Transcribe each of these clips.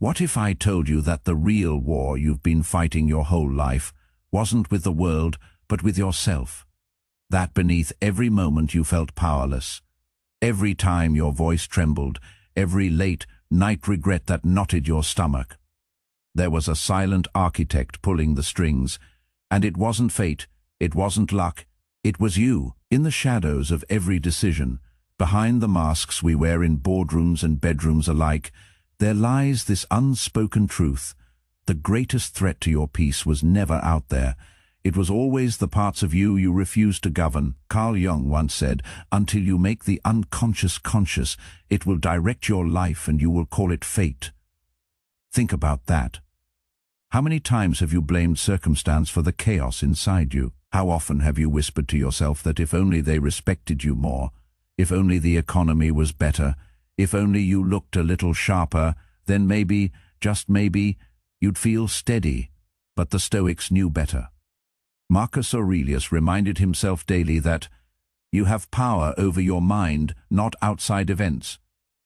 What if I told you that the real war you've been fighting your whole life wasn't with the world, but with yourself? That beneath every moment you felt powerless, every time your voice trembled, every late night regret that knotted your stomach, there was a silent architect pulling the strings, and it wasn't fate, it wasn't luck, it was you, in the shadows of every decision, behind the masks we wear in boardrooms and bedrooms alike. There lies this unspoken truth. The greatest threat to your peace was never out there. It was always the parts of you you refused to govern. Carl Jung once said, "Until you make the unconscious conscious, it will direct your life and you will call it fate." Think about that. How many times have you blamed circumstance for the chaos inside you? How often have you whispered to yourself that if only they respected you more, if only the economy was better, if only you looked a little sharper, then maybe, just maybe, you'd feel steady. But the Stoics knew better. Marcus Aurelius reminded himself daily that you have power over your mind, not outside events.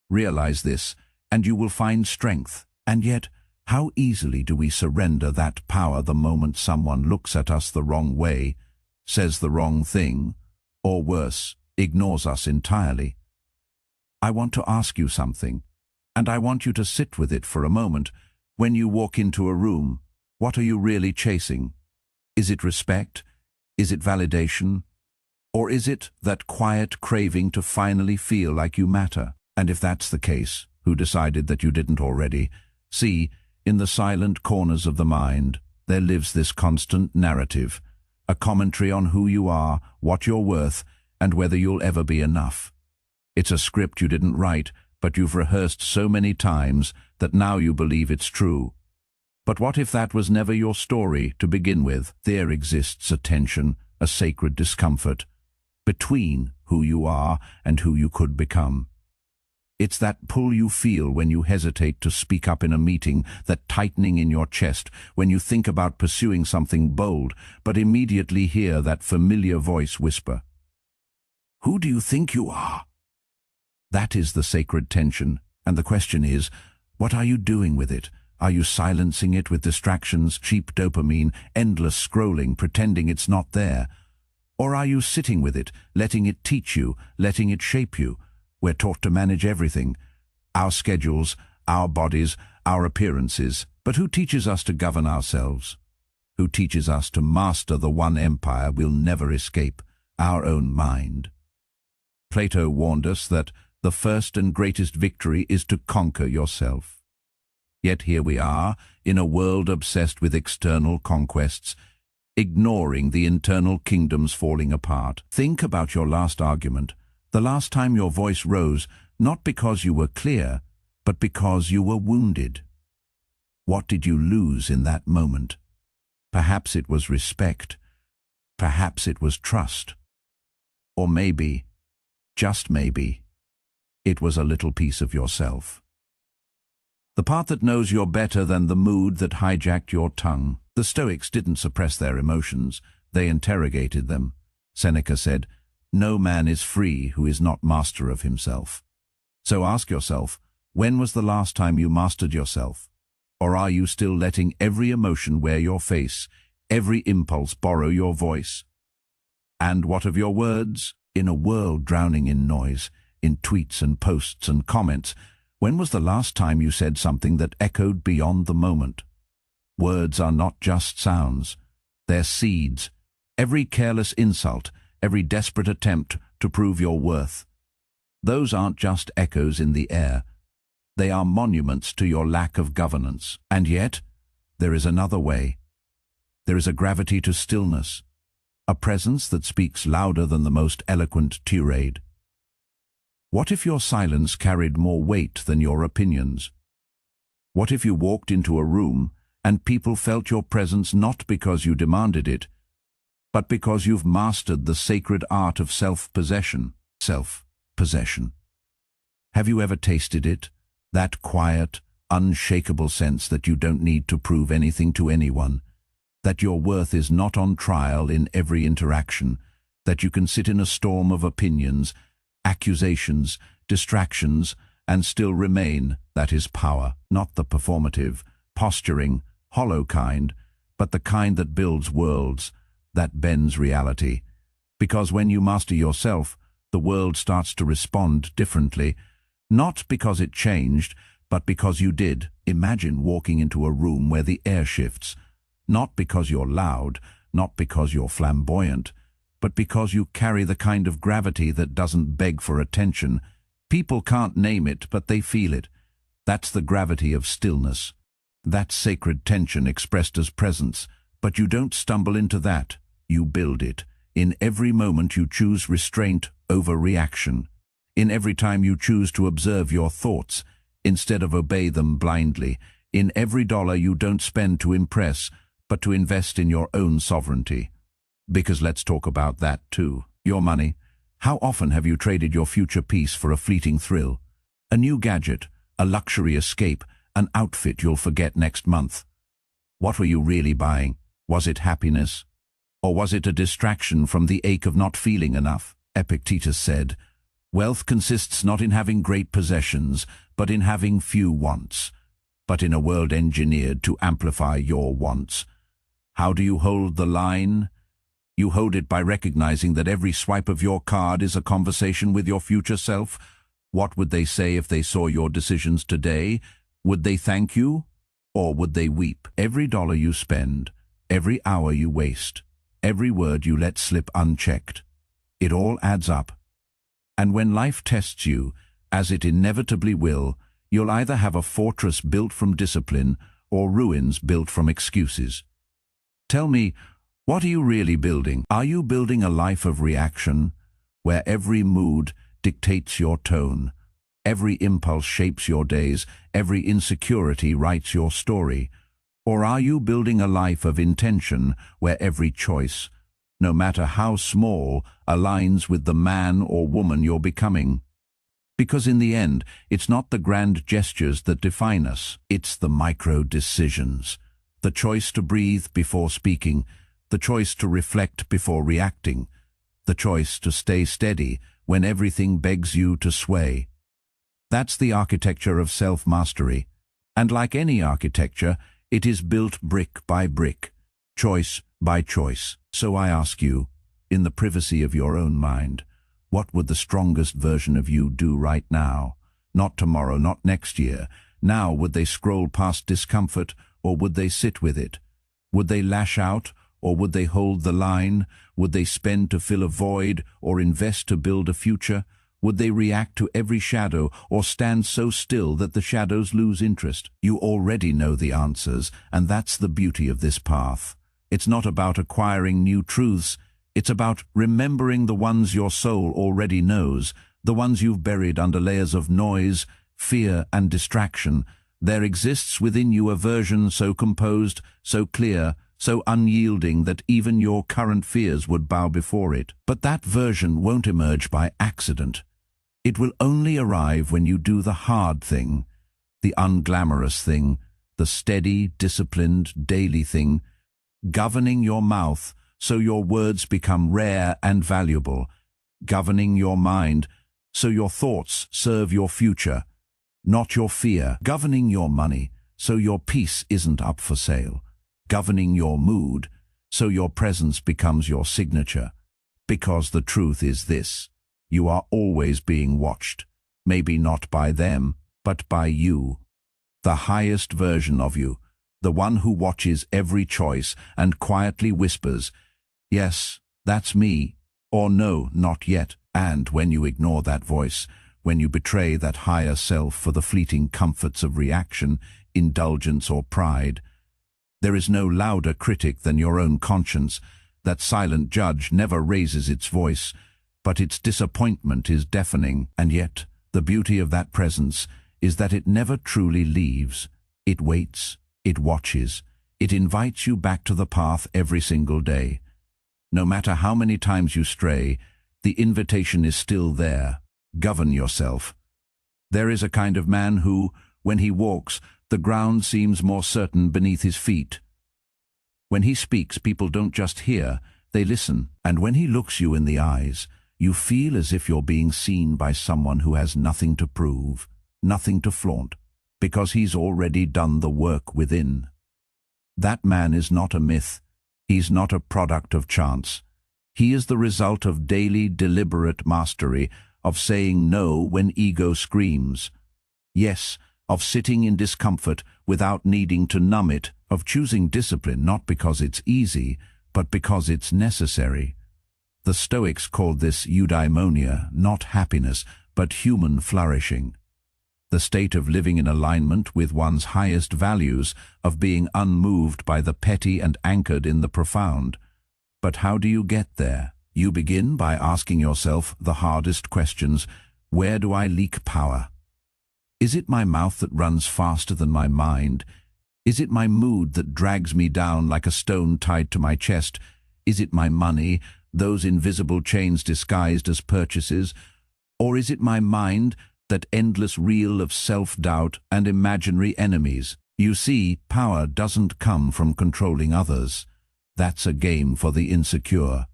Realize this, and you will find strength. And yet, how easily do we surrender that power the moment someone looks at us the wrong way, says the wrong thing, or worse, ignores us entirely? I want to ask you something, and I want you to sit with it for a moment. When you walk into a room, what are you really chasing? Is it respect? Is it validation? Or is it that quiet craving to finally feel like you matter? And if that's the case, who decided that you didn't already? See, in the silent corners of the mind, there lives this constant narrative, a commentary on who you are, what you're worth, and whether you'll ever be enough. It's a script you didn't write, but you've rehearsed so many times that now you believe it's true. But what if that was never your story to begin with? There exists a tension, a sacred discomfort, between who you are and who you could become. It's that pull you feel when you hesitate to speak up in a meeting, that tightening in your chest when you think about pursuing something bold, but immediately hear that familiar voice whisper, "Who do you think you are?" That is the sacred tension, and the question is, what are you doing with it? Are you silencing it with distractions, cheap dopamine, endless scrolling, pretending it's not there? Or are you sitting with it, letting it teach you, letting it shape you? We're taught to manage everything, our schedules, our bodies, our appearances. But who teaches us to govern ourselves? Who teaches us to master the one empire we'll never escape, our own mind? Plato warned us that the first and greatest victory is to conquer yourself. Yet here we are, in a world obsessed with external conquests, ignoring the internal kingdoms falling apart. Think about your last argument, the last time your voice rose, not because you were clear, but because you were wounded. What did you lose in that moment? Perhaps it was respect. Perhaps it was trust. Or maybe, just maybe, it was a little piece of yourself. The part that knows you're better than the mood that hijacked your tongue. The Stoics didn't suppress their emotions, they interrogated them. Seneca said, "No man is free who is not master of himself." So ask yourself, when was the last time you mastered yourself? Or are you still letting every emotion wear your face, every impulse borrow your voice? And what of your words? In a world drowning in noise, in tweets and posts and comments, when was the last time you said something that echoed beyond the moment? Words are not just sounds. They're seeds. Every careless insult, every desperate attempt to prove your worth. Those aren't just echoes in the air. They are monuments to your lack of governance. And yet, there is another way. There is a gravity to stillness, a presence that speaks louder than the most eloquent tirade. What if your silence carried more weight than your opinions? What if you walked into a room and people felt your presence not because you demanded it, but because you've mastered the sacred art of self-possession? Self-possession. Have you ever tasted it? That quiet, unshakable sense that you don't need to prove anything to anyone, that your worth is not on trial in every interaction, that you can sit in a storm of opinions, accusations, distractions, and still remain. That is power, not the performative, posturing, hollow kind, but the kind that builds worlds, that bends reality. Because when you master yourself, the world starts to respond differently, not because it changed, but because you did. Imagine walking into a room where the air shifts, not because you're loud, not because you're flamboyant, but because you carry the kind of gravity that doesn't beg for attention. People can't name it, but they feel it. That's the gravity of stillness. That's sacred tension expressed as presence. But you don't stumble into that. You build it. In every moment you choose restraint over reaction. In every time you choose to observe your thoughts, instead of obey them blindly. In every dollar you don't spend to impress, but to invest in your own sovereignty. Because let's talk about that too. Your money. How often have you traded your future peace for a fleeting thrill? A new gadget, a luxury escape, an outfit you'll forget next month. What were you really buying? Was it happiness? Or was it a distraction from the ache of not feeling enough? Epictetus said, "Wealth consists not in having great possessions, but in having few wants, but in a world engineered to amplify your wants." How do you hold the line? You hold it by recognizing that every swipe of your card is a conversation with your future self. What would they say if they saw your decisions today? Would they thank you? Or would they weep? Every dollar you spend, every hour you waste, every word you let slip unchecked, it all adds up. And when life tests you, as it inevitably will, you'll either have a fortress built from discipline or ruins built from excuses. Tell me, what are you really building? Are you building a life of reaction, where every mood dictates your tone, every impulse shapes your days, every insecurity writes your story? Or are you building a life of intention, where every choice, no matter how small, aligns with the man or woman you're becoming? Because in the end, it's not the grand gestures that define us, it's the micro-decisions. The choice to breathe before speaking, the choice to reflect before reacting, the choice to stay steady when everything begs you to sway. That's the architecture of self-mastery. And like any architecture, it is built brick by brick, choice by choice. So I ask you, in the privacy of your own mind, what would the strongest version of you do right now? Not tomorrow, not next year. Now, would they scroll past discomfort, or would they sit with it? Would they lash out, or would they hold the line? Would they spend to fill a void, or invest to build a future? Would they react to every shadow, or stand so still that the shadows lose interest? You already know the answers, and that's the beauty of this path. It's not about acquiring new truths, it's about remembering the ones your soul already knows, the ones you've buried under layers of noise, fear, and distraction. There exists within you a version so composed, so clear, so unyielding that even your current fears would bow before it. But that version won't emerge by accident. It will only arrive when you do the hard thing, the unglamorous thing, the steady, disciplined, daily thing, governing your mouth so your words become rare and valuable, governing your mind so your thoughts serve your future, not your fear, governing your money so your peace isn't up for sale, governing your mood so your presence becomes your signature. Because the truth is this: you are always being watched, maybe not by them, but by you. The highest version of you, the one who watches every choice and quietly whispers, "Yes, that's me," or "No, not yet." And when you ignore that voice, when you betray that higher self for the fleeting comforts of reaction, indulgence, or pride, there is no louder critic than your own conscience. That silent judge never raises its voice, but its disappointment is deafening. And yet, the beauty of that presence is that it never truly leaves. It waits, it watches, it invites you back to the path every single day. No matter how many times you stray, the invitation is still there. Govern yourself. There is a kind of man who, when he walks, the ground seems more certain beneath his feet. When he speaks, people don't just hear, they listen. And when he looks you in the eyes, you feel as if you're being seen by someone who has nothing to prove, nothing to flaunt, because he's already done the work within. That man is not a myth. He's not a product of chance. He is the result of daily, deliberate mastery, of saying no when ego screams. Yes, of sitting in discomfort without needing to numb it, of choosing discipline not because it's easy, but because it's necessary. The Stoics called this eudaimonia, not happiness, but human flourishing. The state of living in alignment with one's highest values, of being unmoved by the petty and anchored in the profound. But how do you get there? You begin by asking yourself the hardest questions. Where do I leak power? Is it my mouth that runs faster than my mind? Is it my mood that drags me down like a stone tied to my chest? Is it my money, those invisible chains disguised as purchases? Or is it my mind, that endless reel of self-doubt and imaginary enemies? You see, power doesn't come from controlling others. That's a game for the insecure.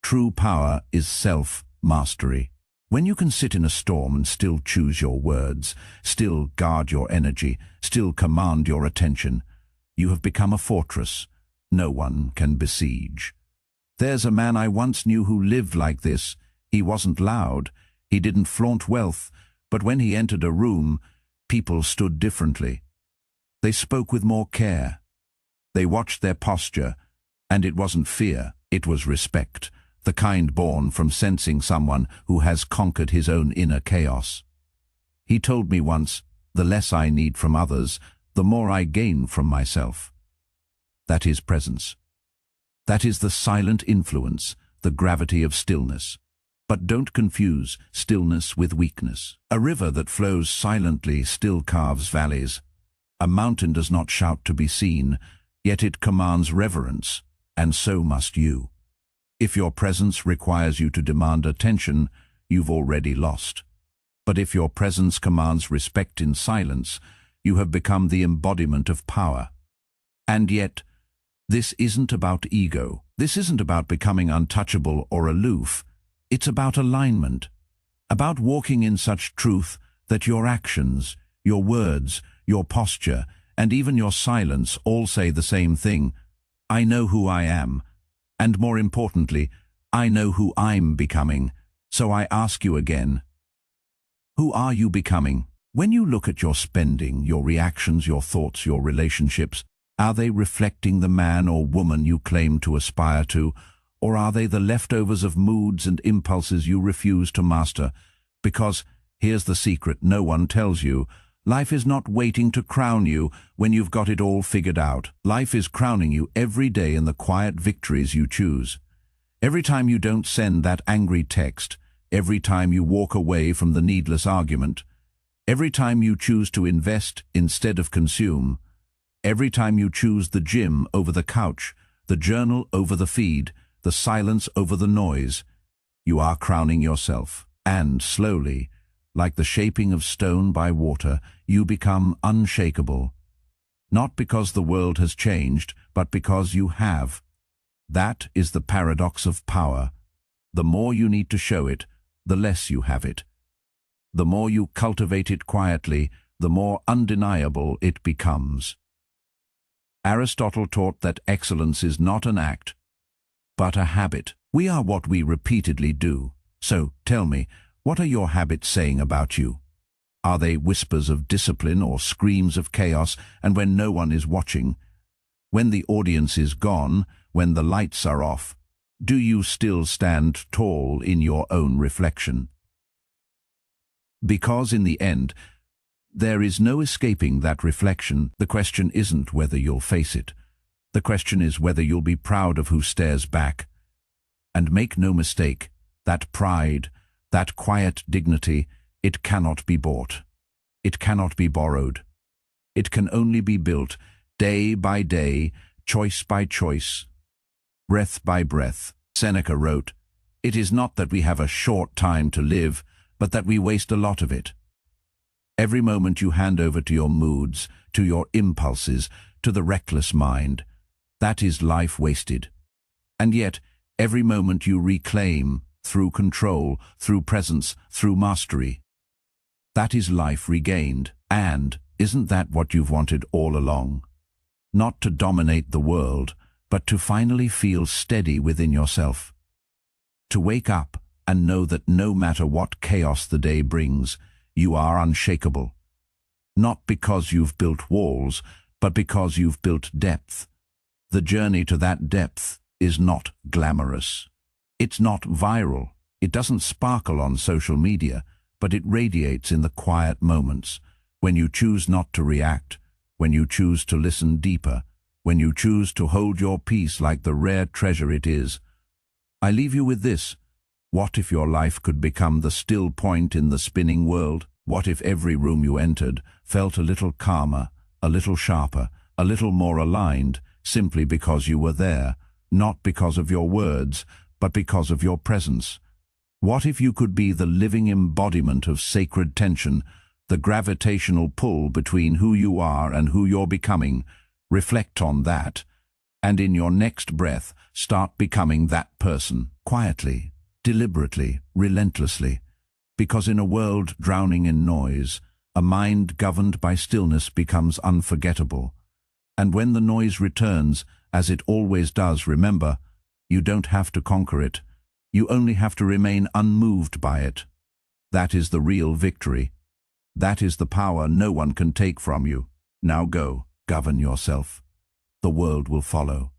True power is self-mastery. When you can sit in a storm and still choose your words, still guard your energy, still command your attention, you have become a fortress no one can besiege. There's a man I once knew who lived like this. He wasn't loud, he didn't flaunt wealth, but when he entered a room, people stood differently. They spoke with more care. They watched their posture, and it wasn't fear, it was respect, the kind born from sensing someone who has conquered his own inner chaos. He told me once, the less I need from others, the more I gain from myself. That is presence. That is the silent influence, the gravity of stillness. But don't confuse stillness with weakness. A river that flows silently still carves valleys. A mountain does not shout to be seen, yet it commands reverence, and so must you. If your presence requires you to demand attention, you've already lost. But if your presence commands respect in silence, you have become the embodiment of power. And yet, this isn't about ego. This isn't about becoming untouchable or aloof. It's about alignment, about walking in such truth that your actions, your words, your posture, and even your silence all say the same thing. I know who I am. And more importantly, I know who I'm becoming. So I ask you again, who are you becoming? When you look at your spending, your reactions, your thoughts, your relationships, are they reflecting the man or woman you claim to aspire to, or are they the leftovers of moods and impulses you refuse to master? Because, here's the secret no one tells you, life is not waiting to crown you when you've got it all figured out. Life is crowning you every day in the quiet victories you choose. Every time you don't send that angry text, every time you walk away from the needless argument, every time you choose to invest instead of consume, every time you choose the gym over the couch, the journal over the feed, the silence over the noise, you are crowning yourself. And slowly, like the shaping of stone by water, you become unshakable. Not because the world has changed, but because you have. That is the paradox of power. The more you need to show it, the less you have it. The more you cultivate it quietly, the more undeniable it becomes. Aristotle taught that excellence is not an act, but a habit. We are what we repeatedly do. So, tell me, what are your habits saying about you? Are they whispers of discipline or screams of chaos, and when no one is watching? When the audience is gone, when the lights are off, do you still stand tall in your own reflection? Because in the end, there is no escaping that reflection. The question isn't whether you'll face it. The question is whether you'll be proud of who stares back. And make no mistake, that pride, that quiet dignity, it cannot be bought. It cannot be borrowed. It can only be built day by day, choice by choice, breath by breath. Seneca wrote, "It is not that we have a short time to live, but that we waste a lot of it." Every moment you hand over to your moods, to your impulses, to the reckless mind, that is life wasted. And yet, every moment you reclaim, through control, through presence, through mastery, That is life regained. And isn't that what you've wanted all along? Not to dominate the world, but to finally feel steady within yourself. To wake up and know that no matter what chaos the day brings, you are unshakable. Not because you've built walls, but because you've built depth. The journey to that depth is not glamorous. It's not viral. It doesn't sparkle on social media, but it radiates in the quiet moments, when you choose not to react, when you choose to listen deeper, when you choose to hold your peace like the rare treasure it is. I leave you with this. What if your life could become the still point in the spinning world? What if every room you entered felt a little calmer, a little sharper, a little more aligned, simply because you were there, not because of your words, but because of your presence? What if you could be the living embodiment of sacred tension, the gravitational pull between who you are and who you're becoming? Reflect on that, and in your next breath, start becoming that person, quietly, deliberately, relentlessly. Because in a world drowning in noise, a mind governed by stillness becomes unforgettable. And when the noise returns, as it always does, remember, you don't have to conquer it. You only have to remain unmoved by it. That is the real victory. That is the power no one can take from you. Now go, govern yourself. The world will follow.